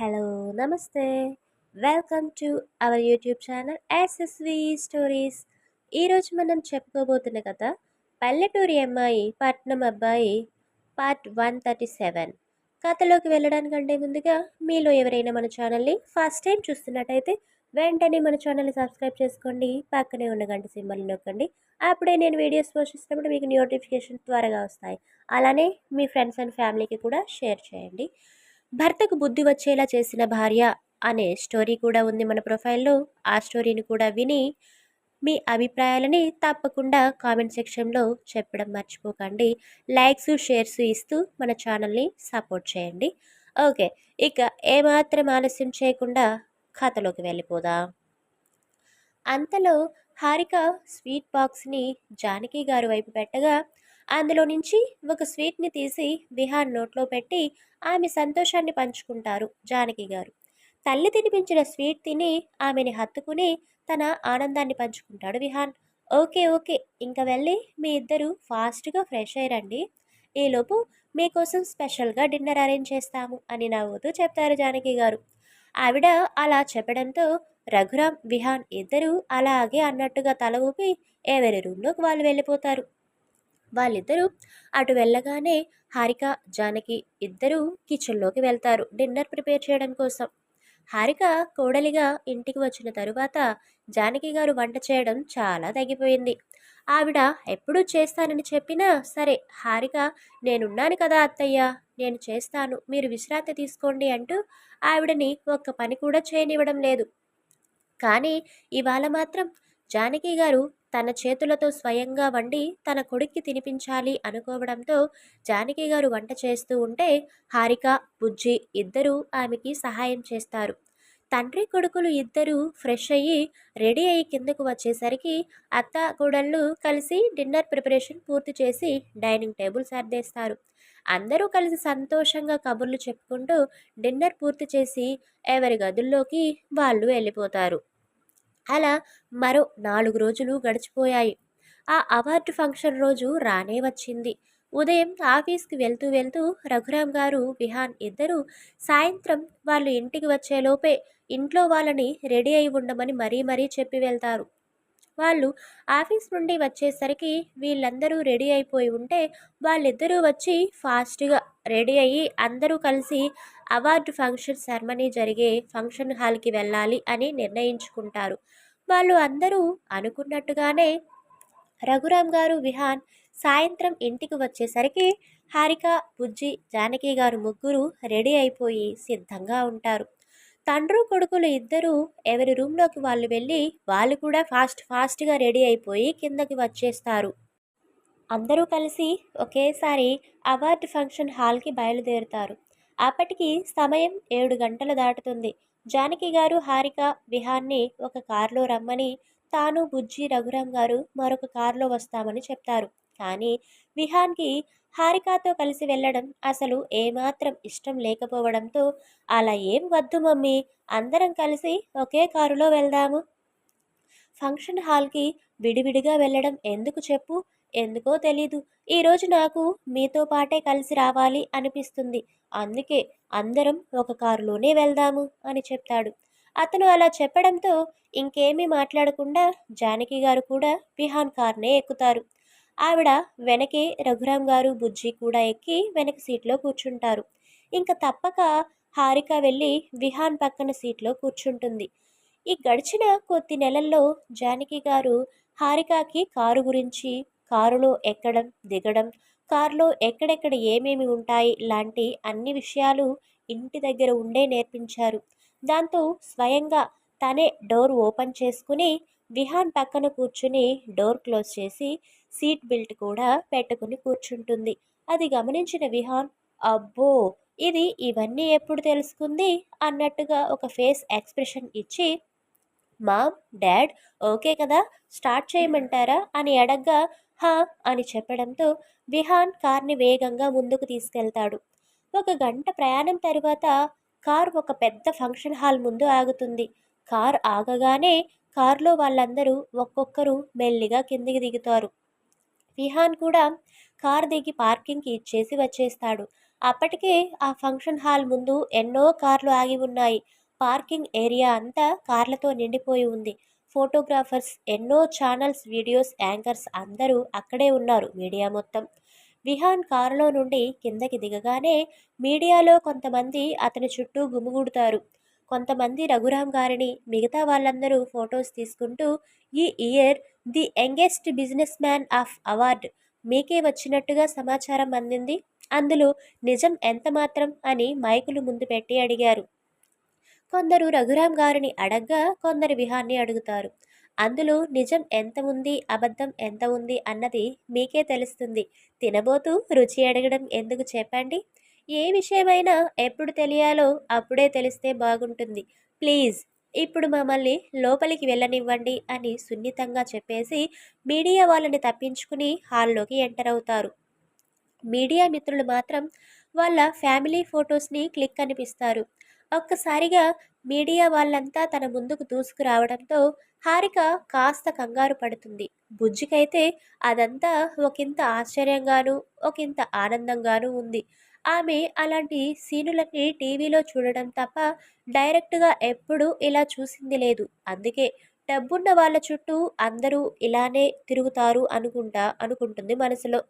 Hello, నమస్తే. Welcome to our YouTube channel SSV stories. ఈరోజు మనం చెప్పుకోబోతున్న కథ పల్లెటూరి అమ్మాయి పట్నం అబ్బాయి పార్ట్ 137. కథలోకి వెళ్ళడానికంటే ముందుగా మీలో ఎవరైనా మన ఛానల్ని ఫస్ట్ టైం చూస్తున్నట్టయితే వెంటనే మన ఛానల్ని సబ్స్క్రైబ్ చేసుకోండి. పక్కనే ఉన్న గంట సింబల్ నొక్కండి. అప్పుడే నేను వీడియోస్ పోస్ట్ చేసినప్పుడు మీకు నోటిఫికేషన్ త్వరగా వస్తాయి. అలానే మీ ఫ్రెండ్స్ అండ్ ఫ్యామిలీకి కూడా షేర్ చేయండి. భర్తకు బుద్ధి వచ్చేలా చేసిన భార్య అనే స్టోరీ కూడా ఉంది మన ప్రొఫైల్లో. ఆ స్టోరీని కూడా విని మీ అభిప్రాయాలని తప్పకుండా కామెంట్ సెక్షన్లో చెప్పడం మర్చిపోకండి. లైక్స్ షేర్స్ ఇస్తూ మన ఛానల్ని సపోర్ట్ చేయండి. ఓకే, ఇక ఏమాత్రం ఆలస్యం చేయకుండా కథలోకి వెళ్ళిపోదాం. అంతలో హారిక స్వీట్ బాక్స్ని జానకి గారు వైపు పెట్టగా అందులో నుంచి ఒక స్వీట్ని తీసి విహాన్ నోట్లో పెట్టి ఆమె సంతోషాన్ని పంచుకుంటారు జానకి గారు. తల్లి తినిపించిన స్వీట్ తిని ఆమెని హత్తుకుని తన ఆనందాన్ని పంచుకుంటాడు విహాన్. ఓకే ఓకే, ఇంకా వెళ్ళి మీ ఇద్దరు ఫాస్ట్గా ఫ్రెష్ అయ్యారండి, ఈలోపు మీకోసం స్పెషల్గా డిన్నర్ అరేంజ్ చేస్తాము అని నవ్వుతూ చెప్తారు జానకి గారు. ఆవిడ అలా చెప్పడంతో రఘురామ్ విహాన్ ఇద్దరూ అలాగే అన్నట్టుగా తల ఊపి ఎవరి రూమ్లోకి వాళ్ళు వెళ్ళిపోతారు. వాళ్ళిద్దరూ అటు వెళ్ళగానే హారిక జానకి ఇద్దరూ కిచెన్లోకి వెళ్తారు డిన్నర్ ప్రిపేర్ చేయడం కోసం. హారిక కోడలిగా ఇంటికి వచ్చిన తరువాత జానకి గారు వంట చేయడం చాలా తగ్గిపోయింది. ఆవిడ ఎప్పుడూ చేస్తానని చెప్పినా సరే హారిక నేనున్నాను కదా అత్తయ్య, నేను చేస్తాను, మీరు విశ్రాంతి తీసుకోండి అంటూ ఆవిడని ఒక్క పని కూడా చేయనివ్వడం లేదు. కానీ ఇవాళ మాత్రం జానకి గారు తన చేతులతో స్వయంగా వండి తన కొడుక్కి తినిపించాలి అనుకోవడంతో జానకి గారు వంట చేస్తూ ఉంటే హారిక బుజ్జి ఇద్దరూ ఆమెకి సహాయం చేస్తారు. తండ్రి కొడుకులు ఇద్దరూ ఫ్రెష్ అయ్యి రెడీ అయ్యి కిందకు వచ్చేసరికి అత్త కోడళ్ళు కలిసి డిన్నర్ ప్రిపరేషన్ పూర్తి చేసి డైనింగ్ టేబుల్ సర్దేస్తారు. అందరూ కలిసి సంతోషంగా కబుర్లు చెప్పుకుంటూ డిన్నర్ పూర్తి చేసి ఎవరి గదుల్లోకి వాళ్ళు వెళ్ళిపోతారు. అలా మరో 4 రోజులు గడిచిపోయాయి. ఆ అవార్డు ఫంక్షన్ రోజు రానే వచ్చింది. ఉదయం ఆఫీస్కి వెళ్తూ వెళ్తూ రఘురామ్ గారు విహాన్ ఇద్దరూ సాయంత్రం వాళ్ళు ఇంటికి వచ్చేలోపే ఇంట్లో వాళ్ళని రెడీ అయి ఉండమని మరీ మరీ చెప్పి వెళ్తారు. వాళ్ళు ఆఫీస్ నుండి వచ్చేసరికి వీళ్ళందరూ రెడీ అయిపోయి ఉంటే వాళ్ళిద్దరూ వచ్చి ఫాస్ట్గా రెడీ అయ్యి అందరూ కలిసి అవార్డు ఫంక్షన్ సెరమనీ జరిగే ఫంక్షన్ హాల్కి వెళ్ళాలి అని నిర్ణయించుకుంటారు. వాళ్ళు అందరూ అనుకున్నట్టుగానే రఘురామ్ గారు విహాన్ సాయంత్రం ఇంటికి వచ్చేసరికి హారిక బుజ్జి జానకి గారు ముగ్గురు రెడీ అయిపోయి సిద్ధంగా ఉంటారు. తండ్రు కొడుకులు ఇద్దరూ ఎవరి రూమ్లోకి వాళ్ళు వెళ్ళి వాళ్ళు కూడా ఫాస్ట్గా రెడీ అయిపోయి కిందకి వచ్చేస్తారు. అందరూ కలిసి ఒకేసారి అవార్డు ఫంక్షన్ హాల్కి బయలుదేరుతారు. అప్పటికి సమయం 7 గంటలు దాటుతుంది. జానకి గారు హారిక విహాన్ని ఒక కారులో రమ్మని తాను బుజ్జి రఘురామ్ గారు మరొక కారులో వస్తామని చెప్తారు. కానీ విహాన్కి హారికతో కలిసి వెళ్ళడం అసలు ఏమాత్రం ఇష్టం లేకపోవడంతో అలా ఏం వద్దు మమ్మీ, అందరం కలిసి ఒకే కారులో వెళ్దాము, ఫంక్షన్ హాల్కి విడివిడిగా వెళ్ళడం ఎందుకు చెప్పు, ఎందుకో తెలీదు, ఈరోజు నాకు మీతో పాటే కలిసి రావాలి అనిపిస్తుంది, అందుకే అందరం ఒక కారులోనే వెళ్దాము అని చెప్తాడు. అతను అలా చెప్పడంతో ఇంకేమీ మాట్లాడకుండా జానకి గారు కూడా విహాన్ కార్నే ఎక్కుతారు. ఆవిడ వెనకే రఘురామ్ గారు బుజ్జి కూడా ఎక్కి వెనక సీట్లో కూర్చుంటారు. ఇంకా తప్పక హారిక వెళ్ళి విహాన్ పక్కన సీట్లో కూర్చుంటుంది. ఈ గడిచిన కొద్ది నెలల్లో జానకి గారు హారికకి కారు గురించి, కారులో ఎక్కడం దిగడం, కారులో ఎక్కడెక్కడ ఏమేమి ఉంటాయి లాంటి అన్ని విషయాలు ఇంటి దగ్గర ఉండే నేర్పించారు. దాంతో స్వయంగా తనే డోర్ ఓపెన్ చేసుకుని విహాన్ పక్కన కూర్చుని డోర్ క్లోజ్ చేసి సీట్ బెల్ట్ కూడా పెట్టుకుని కూర్చుంటుంది. అది గమనించిన విహాన్ అబ్బో, ఇది ఇవన్నీ ఎప్పుడు తెలుసుకుంది అన్నట్టుగా ఒక ఫేస్ ఎక్స్ప్రెషన్ ఇచ్చి మామ్ డాడ్ ఓకే కదా, స్టార్ట్ చేయమంటారా అని అడగ్గా హా అని చెప్పడంతో విహాన్ కార్ని వేగంగా ముందుకు తీసుకెళ్తాడు. 1 గంట ప్రయాణం తరువాత కార్ ఒక పెద్ద ఫంక్షన్ హాల్ ముందు ఆగుతుంది. కార్ ఆగగానే కారులో వాళ్ళందరూ ఒక్కొక్కరు మెల్లిగా కిందికి దిగుతారు. విహాన్ కూడా కార్ దిగి పార్కింగ్కి ఇచ్చేసి వచ్చేస్తాడు. అప్పటికే ఆ ఫంక్షన్ హాల్ ముందు ఎన్నో కార్లు ఆగి ఉన్నాయి. పార్కింగ్ ఏరియా అంతా కార్లతో నిండిపోయి ఉంది. ఫోటోగ్రాఫర్స్, ఎన్నో ఛానల్స్, వీడియోస్ యాంకర్స్ అందరూ అక్కడే ఉన్నారు. మీడియా మొత్తం. విహాన్ కారులో నుండి కిందకి దిగగానే మీడియాలో కొంతమంది అతని చుట్టూ గుమిగూడుతారు. కొంతమంది రఘురామ్ గారిని, మిగతా వాళ్ళందరూ ఫొటోస్ తీసుకుంటూ ఈ year the youngest business man of award మీకే వచ్చినట్టుగా సమాచారం అందింది. అందులో నిజం ఎంత మాత్రం అని మైకులు ముందు పెట్టి అడిగారు. కొందరు రఘురామ్ గారిని అడగ్గా కొందరు విహాన్ని అడుగుతారు. అందులో నిజం ఎంత ఉంది, అబద్ధం ఎంత ఉంది అన్నది మీకే తెలుస్తుంది. తినబోతూ రుచి అడగడం ఎందుకు చెప్పండి? ఏ విషయమైనా ఎప్పుడు తెలియాలో అప్పుడే తెలిస్తే బాగుంటుంది. ప్లీజ్ ఇప్పుడు మమ్మల్ని లోపలికి వెళ్ళనివ్వండి అని సున్నితంగా చెప్పేసి మీడియా వాళ్ళని తప్పించుకుని హాల్లోకి ఎంటర్ అవుతారు. మీడియా మిత్రులు మాత్రం వాళ్ళ ఫ్యామిలీ ఫొటోస్ని క్లిక్ అనిపిస్తారు. ఒక్కసారిగా మీడియా వాళ్ళంతా తన ముందుకు దూసుకురావడంతో హారిక కాస్త కంగారు పడుతుంది. బుజ్జికైతే అదంతా ఒకంత ఆశ్చర్యంగానూ ఒకంత ఆనందంగానూ ఉంది. ఆమె అలాంటి సీనులన్నీ టీవీలో చూడడం తప్ప డైరెక్ట్గా ఎప్పుడూ ఇలా చూసింది లేదు. అందుకే డబ్బున్న వాళ్ళ చుట్టూ అందరూ ఇలానే తిరుగుతారు అనుకుంటుంది మనసులో.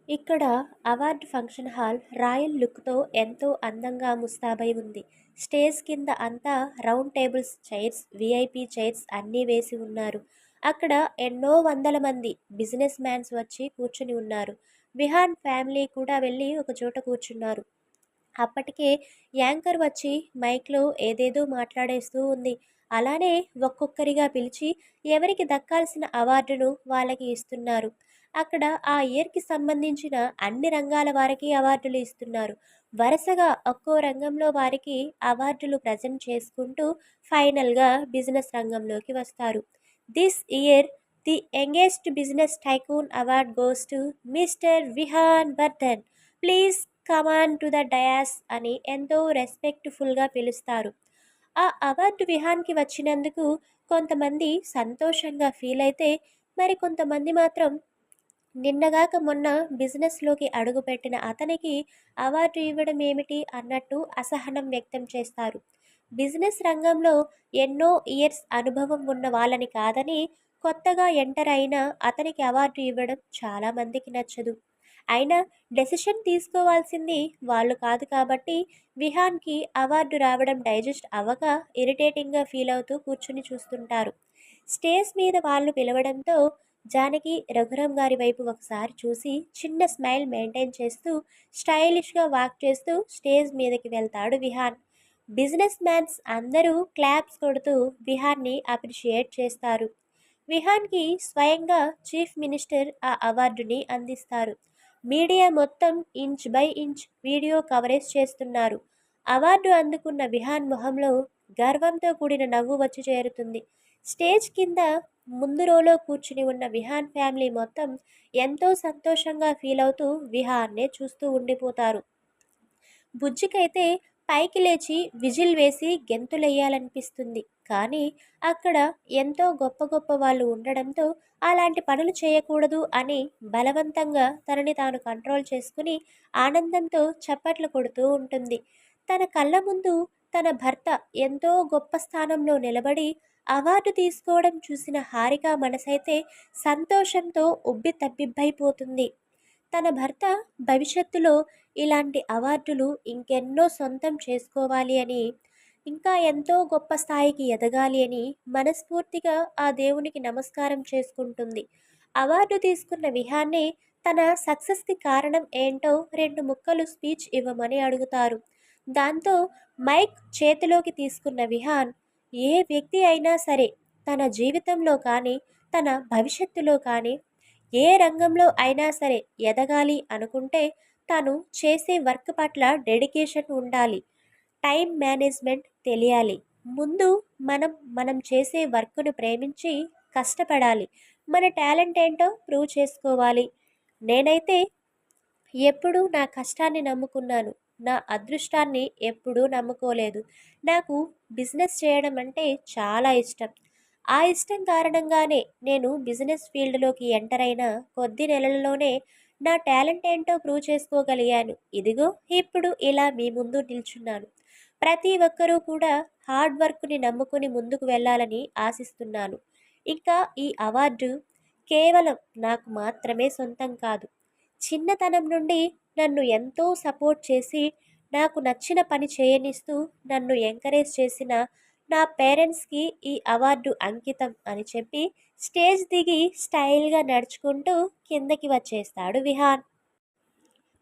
ఇక్కడ అవార్డ్ ఫంక్షన్ హాల్ రాయల్ లుక్తో ఎంతో అందంగా ముస్తాబై ఉంది. స్టేజ్ కింద అంతా round tables, chairs, VIP chairs అన్నీ వేసి ఉన్నారు. అక్కడ ఎన్నో వందల మంది బిజినెస్ మ్యాన్స్ వచ్చి కూర్చుని ఉన్నారు. విహాన్ ఫ్యామిలీ కూడా వెళ్ళి ఒక చోట కూర్చున్నారు. అప్పటికే యాంకర్ వచ్చి మైక్లో ఏదేదో మాట్లాడేస్తూ ఉంది. అలానే ఒక్కొక్కరిగా పిలిచి ఎవరికి దక్కాల్సిన అవార్డును వాళ్ళకి ఇస్తున్నారు. అక్కడ ఆ ఇయర్కి సంబంధించిన అన్ని రంగాల వారికి అవార్డులు ఇస్తున్నారు. వరుసగా ఒక్కో రంగంలో వారికి అవార్డులు ప్రజెంట్ చేసుకుంటూ ఫైనల్గా బిజినెస్ రంగంలోకి వస్తారు. This year the youngest business tycoon award goes to mister Vihaan Vardhan. Please come on to the dais అని ఎంతో రెస్పెక్ట్ఫుల్గా పిలుస్తారు. ఆ అవార్డు విహాన్కి వచ్చినందుకు కొంతమంది సంతోషంగా ఫీల్ అయితే మరి కొంతమంది మాత్రం నిన్నగాక మొన్న బిజినెస్లోకి అడుగుపెట్టిన అతనికి అవార్డు ఇవ్వడం ఏమిటి అన్నట్టు అసహనం వ్యక్తం చేస్తారు. బిజినెస్ రంగంలో ఎన్నో ఇయర్స్ అనుభవం ఉన్న వాళ్ళని కాదని కొత్తగా ఎంటర్ అయిన అతనికి అవార్డు ఇవ్వడం చాలామందికి నచ్చదు. అయినా డెసిషన్ తీసుకోవాల్సింది వాళ్ళు కాదు కాబట్టి విహాన్కి అవార్డు రావడం డైజెస్ట్ అవ్వక ఇరిటేటింగ్గా ఫీల్ అవుతూ కూర్చుని చూస్తుంటారు. స్టేజ్ మీద వాళ్ళు పిలవడంతో జానకి రఘురామ్ గారి వైపు ఒకసారి చూసి చిన్న స్మైల్ మెయింటైన్ చేస్తూ స్టైలిష్గా వాక్ చేస్తూ స్టేజ్ మీదకి వెళ్తాడు విహాన్. బిజినెస్ మ్యాన్స్ అందరూ క్లాప్స్ కొడుతూ విహాన్ని అప్రిషియేట్ చేస్తారు. విహాన్కి స్వయంగా చీఫ్ మినిస్టర్ ఆ అవార్డుని అందిస్తారు. మీడియా మొత్తం inch by inch video coverage చేస్తున్నారు. అవార్డు అందుకున్న విహాన్ మొహంలో గర్వంతో కూడిన నవ్వు వచ్చి చేరుతుంది. స్టేజ్ కింద ముందు రోలో కూర్చుని ఉన్న విహాన్ ఫ్యామిలీ మొత్తం ఎంతో సంతోషంగా ఫీల్ అవుతూ విహాన్నే చూస్తూ ఉండిపోతారు. బుజ్జికైతే పైకి లేచి విజిల్ వేసి గెంతులెయ్యాలనిపిస్తుంది. కానీ అక్కడ ఎంతో గొప్ప గొప్ప వాళ్ళు ఉండడంతో అలాంటి పనులు చేయకూడదు అని బలవంతంగా తనని తాను కంట్రోల్ చేసుకుని ఆనందంతో చప్పట్లు కొడుతూ ఉంటుంది. తన కళ్ళ ముందు తన భర్త ఎంతో గొప్ప స్థానంలో నిలబడి అవార్డు తీసుకోవడం చూసిన హారిక మనసైతే సంతోషంతో ఉబ్బి తబ్బిబ్బైపోతుంది. తన భర్త భవిష్యత్తులో ఇలాంటి అవార్డులు ఇంకెన్నో సొంతం చేసుకోవాలి అని, ఇంకా ఎంతో గొప్ప స్థాయికి ఎదగాలి అని మనస్ఫూర్తిగా ఆ దేవునికి నమస్కారం చేసుకుంటుంది. అవార్డు తీసుకున్న విహాన్నే తన సక్సెస్కి కారణం ఏంటో 2 ముక్కలు స్పీచ్ ఇవ్వమని అడుగుతారు. దాంతో మైక్ చేతిలోకి తీసుకున్న విహాన్ ఏ వ్యక్తి అయినా సరే తన జీవితంలో కానీ తన భవిష్యత్తులో కానీ ఏ రంగంలో అయినా సరే ఎదగాలి అనుకుంటే తను చేసే వర్క్ పట్ల డెడికేషన్ ఉండాలి. టైం మేనేజ్మెంట్ తెలియాలి. ముందు మనం చేసే వర్క్ను ప్రేమించి కష్టపడాలి. మన టాలెంట్ ఏంటో ప్రూవ్ చేసుకోవాలి. నేనైతే ఎప్పుడూ నా కష్టాన్ని నమ్ముకున్నాను. నా అదృష్టాన్ని ఎప్పుడూ నమ్ముకోలేదు. నాకు బిజినెస్ చేయడం అంటే చాలా ఇష్టం. ఆ ఇష్టం కారణంగానే నేను బిజినెస్ ఫీల్డ్లోకి ఎంటర్ అయిన కొద్ది నెలల్లోనే నా టాలెంట్ ఏంటో ప్రూవ్ చేసుకోగలిగాను. ఇదిగో ఇప్పుడు ఇలా మీ ముందు నిల్చున్నాను. ప్రతి ఒక్కరూ కూడా హార్డ్ వర్క్‌ని నమ్ముకొని ముందుకు వెళ్ళాలని ఆశిస్తున్నాను. ఇంకా ఈ అవార్డు కేవలం నాకు మాత్రమే సొంతం కాదు. చిన్నతనం నుండి నన్ను ఎంతో సపోర్ట్ చేసి, నాకు నచ్చిన పని చేయనిస్తూ నన్ను ఎంకరేజ్ చేసిన నా పేరెంట్స్‌కి ఈ అవార్డు అంకితం అని చెప్పి స్టేజ్ దిగి స్టైల్‌గా నడుచుకుంటూ కిందకి వచ్చేస్తాడు విహాన్.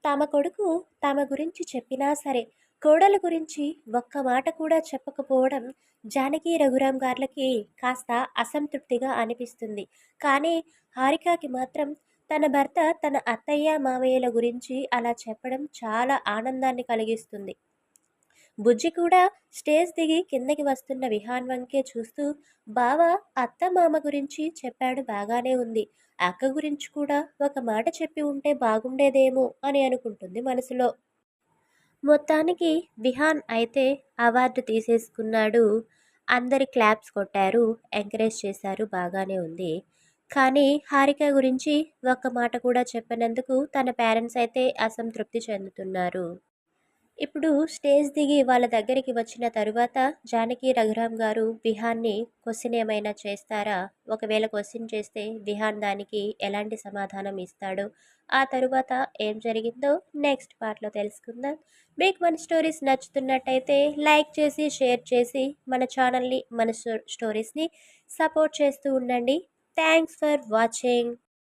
తమ కొడుకు తమ గురించి చెప్పినా సరే, కోడలు గురించి ఒక్క మాట కూడా చెప్పకపోవడం జానకి రఘురాం గార్లకి కాస్త అసంతృప్తిగా అనిపిస్తుంది. కానీ హారికకి మాత్రం తన భర్త తన అత్తయ్య, మామయ్యల గురించి అలా చెప్పడం చాలా ఆనందాన్ని కలిగిస్తుంది. బుజ్జి కూడా స్టేజ్ దిగి కిందకి వస్తున్న విహాన్ వంకే చూస్తూ, బావ అత్త మామ గురించి చెప్పాడు బాగానే ఉంది. అక్క గురించి కూడా ఒక మాట చెప్పి ఉంటే బాగుండేదేమో అని అనుకుంటుంది మనసులో. మొత్తానికి విహాన్ అయితే అవార్డు తీసేసుకున్నాడు. అందరి క్లాప్స్ కొట్టారు, ఎంకరేజ్ చేశారు బాగానే ఉంది. కానీ హారిక గురించి ఒక్క మాట కూడా చెప్పనందుకు తన పేరెంట్స్ అయితే అసంతృప్తి చెందుతున్నారు. ఇప్పుడు స్టేజ్ దిగి వాళ్ళ దగ్గరికి వచ్చిన తరువాత జానకి రఘురాం గారు విహాన్ని క్వశ్చన్ ఏమైనా చేస్తారా? ఒకవేళ క్వశ్చన్ చేస్తే విహాన్ దానికి ఎలాంటి సమాధానం ఇస్తాడో, ఆ తరువాత ఏం జరిగిందో నెక్స్ట్ పార్ట్‌లో తెలుసుకుందాం. మీకు మన స్టోరీస్ నచ్చుతున్నట్టయితే లైక్ చేసి, షేర్ చేసి మన ఛానల్‌ని, మన స్టోరీస్‌ని సపోర్ట్ చేస్తూ ఉండండి. Thanks for watching.